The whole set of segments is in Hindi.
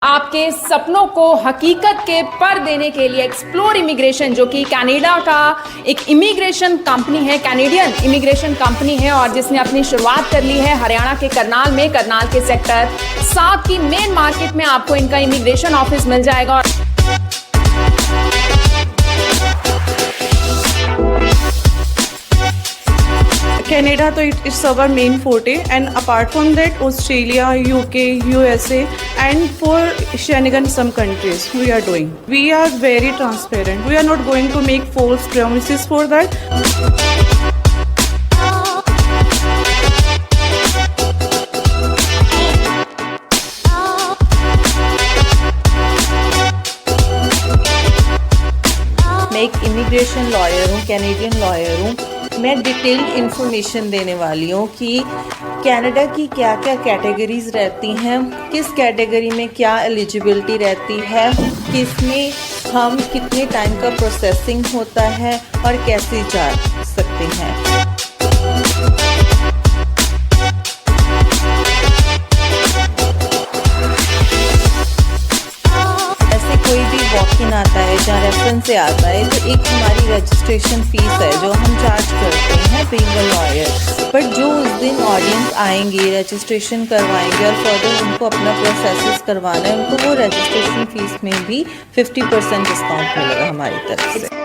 आपके सपनों को हकीकत के पर देने के लिए एक्सप्लोर इमिग्रेशन, जो कि कनाडा का एक इमिग्रेशन कंपनी है, कैनेडियन इमिग्रेशन कंपनी है, और जिसने अपनी शुरुआत कर ली है हरियाणा के करनाल में, करनाल के सेक्टर 7 की मेन मार्केट में आपको इनका इमिग्रेशन ऑफिस मिल जाएगा। Canada, so it's our main forte, and apart from that, Australia, UK, USA, and for Schengen some countries we are doing. We are very transparent. We are not going to make false promises for that. मैं एक इमिग्रेशन लॉयर हूँ, कैनेडियन लॉयर हूँ। मैं डिटेल्ड इन्फॉर्मेशन देने वाली हूँ कि कनाडा की क्या क्या कैटेगरीज रहती हैं, किस कैटेगरी में क्या एलिजिबिलिटी रहती है, किसमें हम कितने टाइम का प्रोसेसिंग होता है और कैसे जा सकते हैं। कोई भी वॉक इन आता है जहाँ रेफरेंस से आता है तो एक हमारी रजिस्ट्रेशन फ़ीस है जो हम चार्ज करते हैं बीइंग अ लॉयर। बट जो उस दिन ऑडियंस आएंगे, रजिस्ट्रेशन करवाएंगे और फर्दर उनको अपना प्रोसेस करवाना है, उनको वो रजिस्ट्रेशन फ़ीस में भी 50% डिस्काउंट मिलेगा हमारी तरफ से।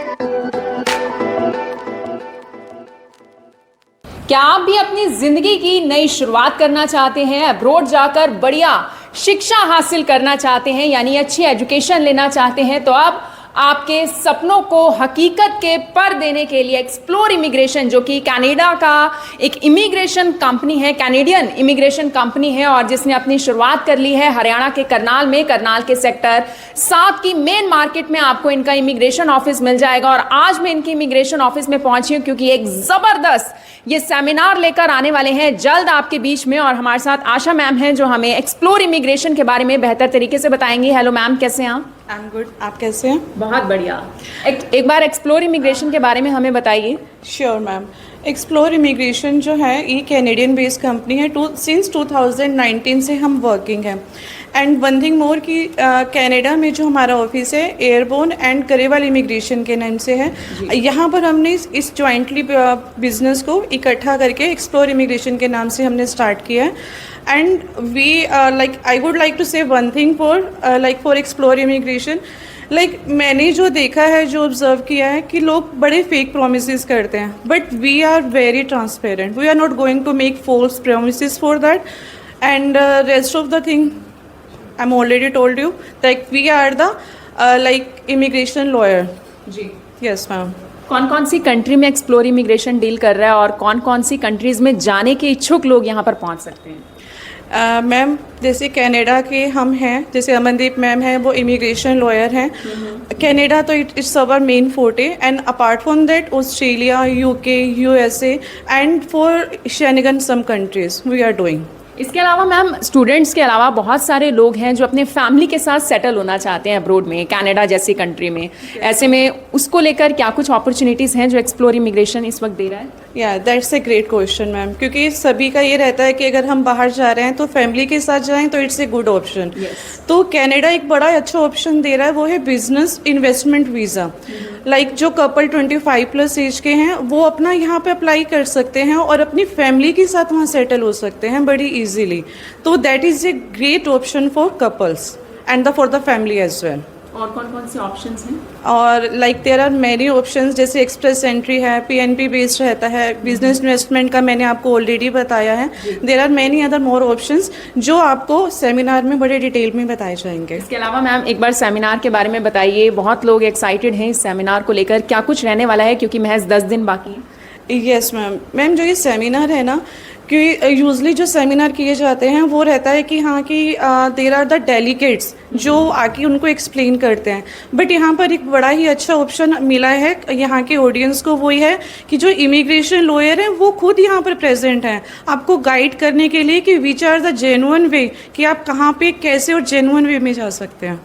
क्या आप भी अपनी जिंदगी की नई शुरुआत करना चाहते हैं, अब्रॉड जाकर बढ़िया शिक्षा हासिल करना चाहते हैं, यानी अच्छी एजुकेशन लेना चाहते हैं, तो अब आपके सपनों को हकीकत के पर देने के लिए एक्सप्लोर इमिग्रेशन, जो कि कनाडा का एक इमिग्रेशन कंपनी है, कैनेडियन इमिग्रेशन कंपनी है, और जिसने अपनी शुरुआत कर ली है हरियाणा के करनाल में, करनाल के सेक्टर 7 की मेन मार्केट में आपको इनका इमिग्रेशन ऑफिस मिल जाएगा। और आज मैं इनकी इमिग्रेशन ऑफिस में पहुंची हूं क्योंकि एक ज़बरदस्त ये सेमिनार लेकर आने वाले हैं जल्द आपके बीच में, और हमारे साथ आशा मैम हैं जो हमें एक्सप्लोर इमिग्रेशन के बारे में बेहतर तरीके से बताएंगी। हेलो मैम, कैसे हैं आप? आई एम गुड, आप कैसे हैं? बहुत बढ़िया। एक बार एक्सप्लोर इमिग्रेशन के बारे में हमें बताइए। Sure ma'am. एक्सप्लोर इमिग्रेशन जो है ये कैनेडियन बेस्ड कंपनी है। सिंस 2019 से हम वर्किंग हैं। एंड वन थिंग मोर कि कनाडा में जो हमारा ऑफिस है एयरबोर्न एंड करेवाल इमिग्रेशन के नाम से है। यहाँ पर हमने इस जॉइंटली बिजनेस को इकट्ठा करके एक्सप्लोर इमिग्रेशन के नाम से हमने स्टार्ट किया है। And we like I would like to say one thing for explore immigration, मैंने जो देखा है, जो ऑब्जर्व किया है कि लोग बड़े फेक प्रोमिसेस करते हैं, but we are very transparent. We are not going to make false promises for that, and rest of the thing I am already told you that we are the immigration lawyer. जी यस मैम। कौन कौन सी कंट्री में एक्सप्लोर इमिग्रेशन डील कर रहा है और कौन कौन सी कंट्रीज में जाने के इच्छुक लोग यहाँ पर पहुँच सकते हैं? मैम जैसे कनाडा के हम हैं, जैसे अमनदीप मैम हैं, वो इमिग्रेशन लॉयर हैं। कनाडा तो it's our main forte, and apart from that Australia, UK, USA, and for Schengen some countries we are doing. इसके अलावा मैम, स्टूडेंट्स के अलावा बहुत सारे लोग हैं जो अपने फैमिली के साथ सेटल होना चाहते हैं अब्रॉड में, कनाडा जैसी कंट्री में। ऐसे में उसको लेकर क्या कुछ अपॉर्चुनिटीज़ हैं जो एक्सप्लोर इमिग्रेशन इस वक्त दे रहा है? या that's a great question ma'am, क्योंकि सभी का ये रहता है कि अगर हम बाहर जा रहे हैं तो फैमिली के साथ जाएं तो इट्स ए गुड ऑप्शन। तो कनाडा एक बड़ा अच्छा ऑप्शन दे रहा है, वो है बिजनेस इन्वेस्टमेंट वीज़ा। जो कपल 25+ एज के हैं वो अपना यहाँ पे अप्लाई कर सकते हैं और अपनी फैमिली के साथ वहाँ सेटल हो सकते हैं बड़ी इजीली। तो that is a great option for couples and for the family as well. और कौन कौन से ऑप्शंस हैं? और देयर आर मैनी ऑप्शंस, जैसे एक्सप्रेस एंट्री है, पीएनपी बेस्ड रहता है, बिजनेस इन्वेस्टमेंट का मैंने आपको ऑलरेडी बताया है। There are many other more options जो आपको सेमिनार में बड़े डिटेल में बताए जाएंगे। इसके अलावा मैम एक बार सेमिनार के बारे में बताइए। बहुत लोग एक्साइटेड हैं इस सेमिनार को लेकर, क्या कुछ रहने वाला है क्योंकि महज 10 दिन बाकी है? यस मैम, जो ये सेमिनार है ना, कि यूजली जो सेमिनार किए जाते हैं वो रहता है कि हाँ कि देर आर द डेलीगेट्स जो आके उनको एक्सप्लेन करते हैं, बट यहाँ पर एक बड़ा ही अच्छा ऑप्शन मिला है यहाँ के ऑडियंस को। वही है कि जो इमिग्रेशन लॉयर हैं वो खुद यहाँ पर प्रेजेंट हैं आपको गाइड करने के लिए कि विच आर द जेन्युइन वे, कि आप कहाँ पे कैसे और जेन्युइन वे में जा सकते हैं।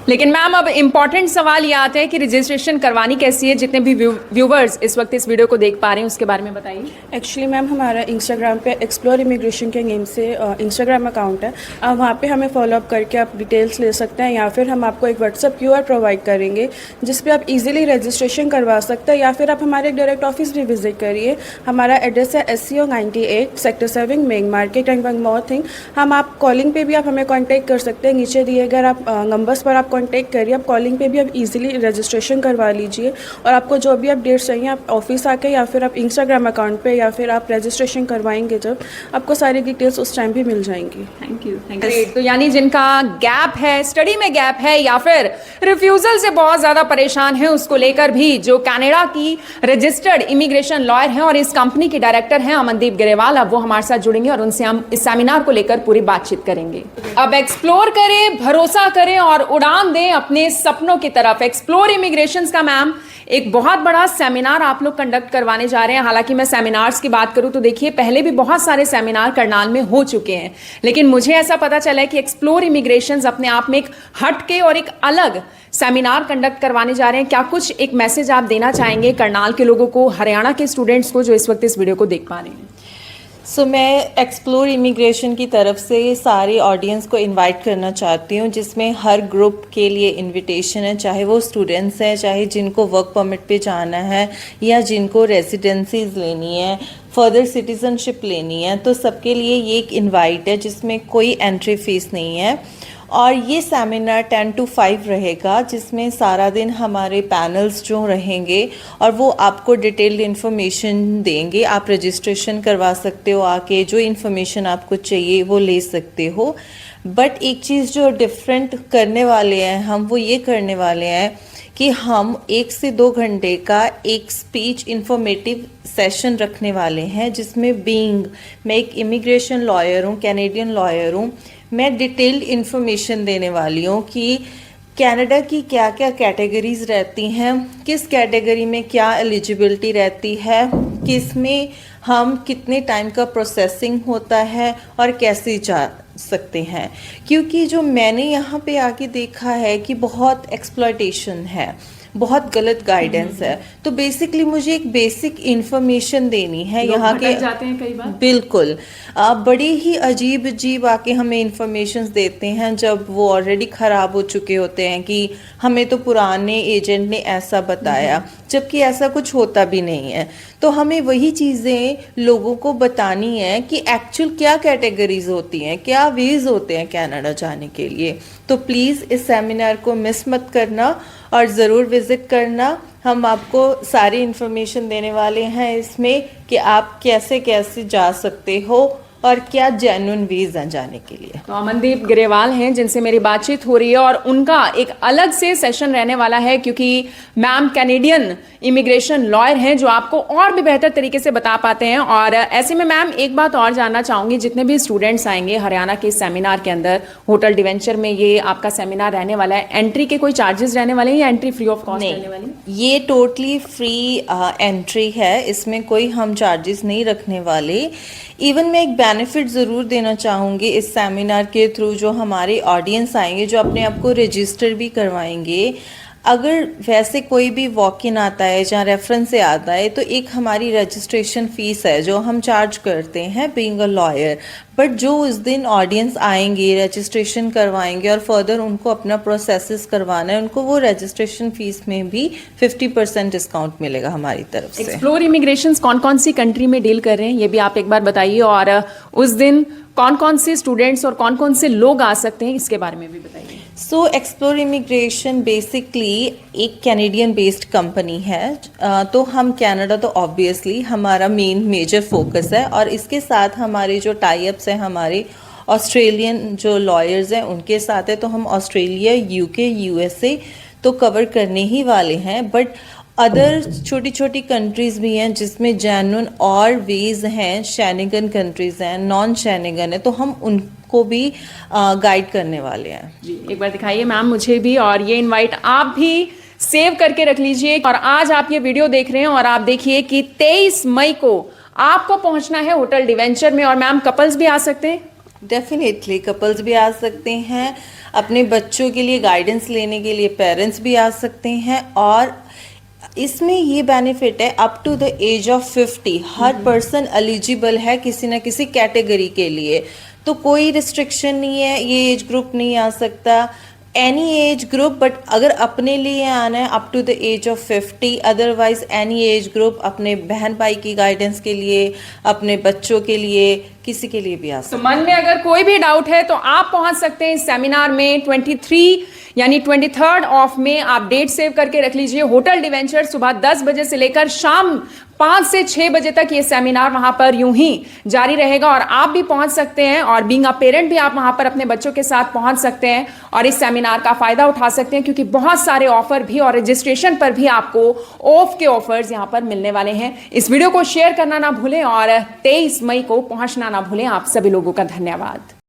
लेकिन मैम अब इम्पॉर्टेंट सवाल ये आता है कि रजिस्ट्रेशन करवानी कैसी है। जितने भी व्यूवर्स इस वक्त इस वीडियो को देख पा रहे हैं उसके बारे में बताइए। एक्चुअली मैम हमारा इंस्टाग्राम पे एक्सप्लोर इमिग्रेशन के नेम से इंस्टाग्राम अकाउंट है। आप वहाँ पे हमें फॉलोअप करके आप डिटेल्स ले सकते हैं, या फिर हम आपको एक व्हाट्सअप QR प्रोवाइड करेंगे जिस पे आप इजीली रजिस्ट्रेशन करवा सकते हैं, या फिर आप हमारे डायरेक्ट ऑफिस भी विजिट करिए। हमारा एड्रेस है SCO 98 sector 7 main market. And one more thing, हम आप कॉलिंग पे भी आप हमें कॉन्टैक्ट कर सकते हैं। नीचे दिए गए आप नंबर्स पर आप कॉन्टैक्ट करिए। आप कॉलिंग पे भी आप इजीली रजिस्ट्रेशन करवा लीजिए, और आपको जो भी अपडेट्स चाहिए आप ऑफिस आके या फिर आप इंस्टाग्राम अकाउंट पे या फिर आप रजिस्ट्रेशन करवाएंगे जब, आपको सारी डिटेल्स उस टाइम भी मिल जाएंगी। Thank you. तो यानी जिनका गैप है, स्टडी में गैप है या फिर रिफ्यूजल से बहुत ज्यादा परेशान है, उसको लेकर भी जो कनाडा की रजिस्टर्ड इमिग्रेशन लॉयर हैं और इस कंपनी के डायरेक्टर हैं अमनदीप ग्रेवाल, अब वो हमारे साथ जुड़ेंगे और उनसे हम इस सेमिनार को लेकर पूरी बातचीत करेंगे। अब एक्सप्लोर करें, भरोसा करें और उड़ान दें अपने सपनों की तरफ। एक्सप्लोर इमिग्रेशंस का मैम एक बहुत बड़ा सेमिनार आप लोग कंडक्ट करवाने जा रहे हैं। हालांकि मैं सेमिनार्स की बात करूं तो देखिए पहले भी बहुत सारे सेमिनार करनाल में हो चुके हैं, लेकिन मुझे ऐसा पता चला है कि एक्सप्लोर इमिग्रेशंस अपने आप में एक हटके और एक अलग सेमिनार कंडक्ट करवाने जा रहे हैं। क्या कुछ एक मैसेज आप देना चाहेंगे करनाल के लोगों को, हरियाणा के स्टूडेंट्स को जो इस वक्त इस वीडियो को देख पा रहे हैं? मैं एक्सप्लोर इमिग्रेशन की तरफ से सारे ऑडियंस को इनवाइट करना चाहती हूँ, जिसमें हर ग्रुप के लिए इनविटेशन है, चाहे वो स्टूडेंट्स हैं, चाहे जिनको वर्क परमिट पे जाना है या जिनको रेजिडेंसीज लेनी है, फर्दर सिटीजनशिप लेनी है, तो सबके लिए ये एक इनवाइट है जिसमें कोई एंट्री फीस नहीं है। और ये सेमिनार 10 to 5 रहेगा, जिसमें सारा दिन हमारे पैनल्स जो रहेंगे और वो आपको डिटेल्ड इन्फॉर्मेशन देंगे। आप रजिस्ट्रेशन करवा सकते हो, आके जो इन्फॉर्मेशन आपको चाहिए वो ले सकते हो। बट एक चीज़ जो डिफरेंट करने वाले हैं हम, वो ये करने वाले हैं कि हम 1 से 2 घंटे का एक स्पीच इंफॉर्मेटिव सेशन रखने वाले हैं, जिसमें मैं एक इमिग्रेशन लॉयर हूँ, कैनेडियन लॉयर हूँ, मैं डिटेल्ड इन्फॉर्मेशन देने वाली हूँ कि कनाडा की क्या क्या कैटेगरीज रहती हैं, किस कैटेगरी में क्या एलिजिबिलिटी रहती है, किस में हम कितने टाइम का प्रोसेसिंग होता है और कैसे जा सकते हैं। क्योंकि जो मैंने यहाँ पे आके देखा है कि बहुत एक्सप्लॉयटेशन है, बहुत गलत गाइडेंस है, तो बेसिकली मुझे एक बेसिक इन्फॉर्मेशन देनी है। यहाँ के जाते हैं कई बार, बिल्कुल बड़ी ही अजीब आके हमें इन्फॉर्मेशंस देते हैं जब वो ऑलरेडी ख़राब हो चुके होते हैं कि हमें तो पुराने एजेंट ने ऐसा बताया, जबकि ऐसा कुछ होता भी नहीं है। तो हमें वही चीज़ें लोगों को बतानी है कि एक्चुअल क्या कैटेगरीज होती हैं, क्या वेज होते हैं कनाडा जाने के लिए। तो प्लीज़ इस सेमिनार को मिस मत करना और ज़रूर विज़िट करना। हम आपको सारी इन्फॉर्मेशन देने वाले हैं इसमें कि आप कैसे कैसे जा सकते हो और क्या जेन्युइन वीज़ हैं जाने के लिए। तो अमनदीप ग्रेवाल हैं जिनसे मेरी बातचीत हो रही है और उनका एक अलग से सेशन रहने वाला है, क्योंकि मैम कैनेडियन इमिग्रेशन लॉयर हैं जो आपको और भी बेहतर तरीके से बता पाते हैं। और ऐसे में मैम एक बात और जानना चाहूँगी, जितने भी स्टूडेंट्स आएंगे हरियाणा के सेमिनार के अंदर, होटल डिवेंचर में ये आपका सेमिनार रहने वाला है, एंट्री के कोई चार्जेस रहने वाले हैं या एंट्री फ्री ऑफ कॉस्ट रहने वाली है? ये टोटली फ्री एंट्री है, इसमें कोई हम चार्जेस नहीं रखने वाले। इवन मैं एक बेनिफिट ज़रूर देना चाहूँगी इस सेमिनार के थ्रू, जो हमारे ऑडियंस आएंगे जो अपने आप को रजिस्टर भी करवाएंगे। अगर वैसे कोई भी वॉक इन आता है जहाँ रेफरेंस से आता है, तो एक हमारी रजिस्ट्रेशन फ़ीस है जो हम चार्ज करते हैं बीइंग अ लॉयर। बट जो उस दिन ऑडियंस आएंगे, रजिस्ट्रेशन करवाएंगे और फर्दर उनको अपना प्रोसेसेस करवाना है, उनको वो रजिस्ट्रेशन फ़ीस में भी 50% डिस्काउंट मिलेगा हमारी तरफ से। एक्सप्लोर इमिग्रेशंस कौन कौन सी कंट्री में डील कर रहे हैं ये भी आप एक बार बताइए, और उस दिन कौन कौन से स्टूडेंट्स और कौन कौन से लोग आ सकते हैं इसके बारे में भी बताइए। सो एक्सप्लोर इमिग्रेशन बेसिकली एक कैनेडियन बेस्ड कंपनी है। तो हम कनाडा तो ऑब्वियसली हमारा मेजर फोकस है, और इसके साथ हमारे जो टाई अप्स हैं हमारे ऑस्ट्रेलियन जो लॉयर्स हैं उनके साथ है। तो हम ऑस्ट्रेलिया, UK, USA तो कवर करने ही वाले हैं। बट अदर छोटी छोटी कंट्रीज़ भी हैं जिसमें जेन्युइन और वेज हैं, शेनिगन कंट्रीज़ हैं, नॉन शेनिगन है, तो हम उनको भी गाइड करने वाले हैं। जी एक बार दिखाइए मैम मुझे भी, और ये इनवाइट आप भी सेव करके रख लीजिए। और आज आप ये वीडियो देख रहे हैं और आप देखिए कि 23 मई को आपको पहुंचना है होटल डिवेंचर में। और मैम कपल्स भी आ सकते हैं? डेफिनेटली कपल्स भी आ सकते हैं। अपने बच्चों के लिए गाइडेंस लेने के लिए पेरेंट्स भी आ सकते हैं। और इसमें ये बेनिफिट है up to the age of 50 हर पर्सन एलिजिबल है किसी ना किसी कैटेगरी के लिए, तो कोई रिस्ट्रिक्शन नहीं है, ये एज ग्रुप नहीं आ सकता, एनी एज ग्रुप। बट अगर अपने लिए आना है up to the age of 50, otherwise any age group अपने बहन भाई की गाइडेंस के लिए, अपने बच्चों के लिए, किसी के लिए भी आ सकता तो मन में अगर कोई भी डाउट है तो आप पहुंच सकते हैं इस सेमिनार में 23 यानी 23 ऑफ में। आप डेट सेव करके रख लीजिए। होटल डिवेंचर सुबह 10 बजे से लेकर शाम 5 से 6 बजे तक ये सेमिनार वहां पर यूं ही जारी रहेगा और आप भी पहुंच सकते हैं। और बीइंग अ पेरेंट भी आप वहां पर अपने बच्चों के साथ पहुंच सकते हैं और इस सेमिनार का फायदा उठा सकते हैं, क्योंकि बहुत सारे ऑफर भी और रजिस्ट्रेशन पर भी आपको ऑफ के ऑफर्स यहां पर मिलने वाले हैं। इस वीडियो को शेयर करना ना भूलें और 23 मई को पहुंचना ना भूलें। आप सभी लोगों का धन्यवाद।